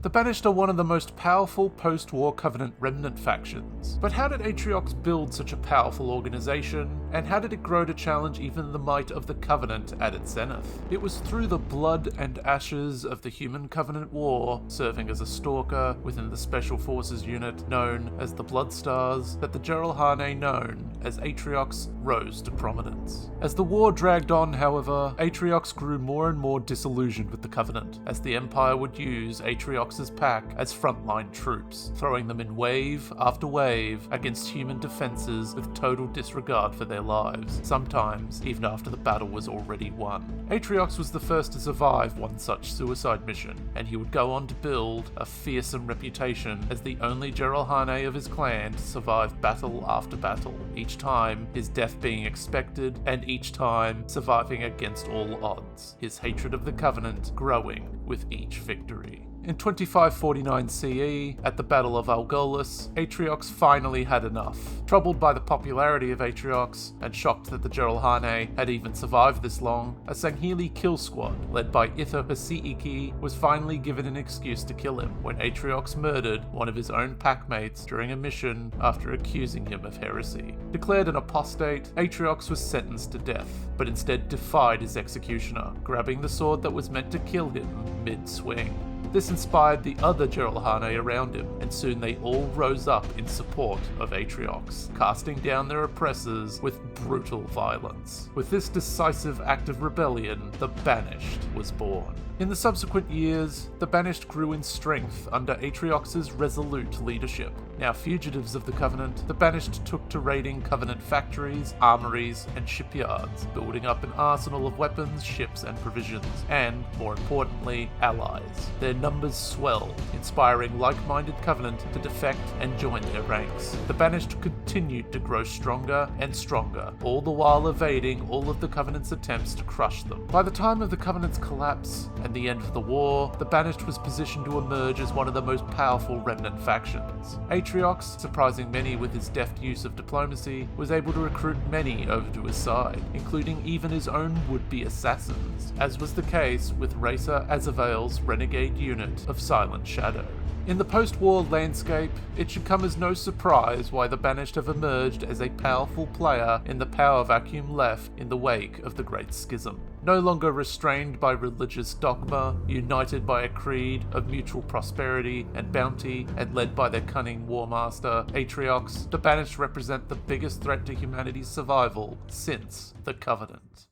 The Banished are one of the most powerful post-war Covenant remnant factions. But how did Atriox build such a powerful organization, and how did it grow to challenge even the might of the Covenant at its zenith? It was through the blood and ashes of the Human Covenant War, serving as a stalker within the Special Forces unit known as the Blood Stars, that the Geralhane known as Atriox rose to prominence. As the war dragged on, however, Atriox grew more and more disillusioned with the Covenant, as the Empire would use Atriox's pack as frontline troops, throwing them in wave after wave against human defenses with total disregard for their lives, sometimes even after the battle was already won. Atriox was the first to survive one such suicide mission, and he would go on to build a fearsome reputation as the only Geralhane of his clan to survive battle after battle, each time his death being expected, and each time surviving against all odds, his hatred of the Covenant growing with each victory. In 2549 CE, at the Battle of Algolis, Atriox finally had enough. Troubled by the popularity of Atriox, and shocked that the Geralhane had even survived this long, a Sangheili kill squad, led by Itho Hasiiki, was finally given an excuse to kill him when Atriox murdered one of his own packmates during a mission after accusing him of heresy. Declared an apostate, Atriox was sentenced to death, but instead defied his executioner, grabbing the sword that was meant to kill him mid-swing. This inspired the other Geralhane around him, and soon they all rose up in support of Atriox, casting down their oppressors with brutal violence. With this decisive act of rebellion, the Banished was born. In the subsequent years, the Banished grew in strength under Atriox's resolute leadership. Now fugitives of the Covenant, the Banished took to raiding Covenant factories, armories, and shipyards, building up an arsenal of weapons, ships, and provisions, and, more importantly, allies. Their numbers swelled, inspiring like-minded Covenant to defect and join their ranks. The Banished continued to grow stronger and stronger, all the while evading all of the Covenant's attempts to crush them. By the time of the Covenant's collapse and the end of the war, the Banished was positioned to emerge as one of the most powerful remnant factions. Atriox, surprising many with his deft use of diplomacy, was able to recruit many over to his side, including even his own would-be assassins, as was the case with Racer Azavale's renegade unit of Silent Shadow. In the post-war landscape, it should come as no surprise why the Banished have emerged as a powerful player in the power vacuum left in the wake of the Great Schism. No longer restrained by religious dogma, united by a creed of mutual prosperity and bounty, and led by their cunning war master, Atriox, the Banished represent the biggest threat to humanity's survival since the Covenant.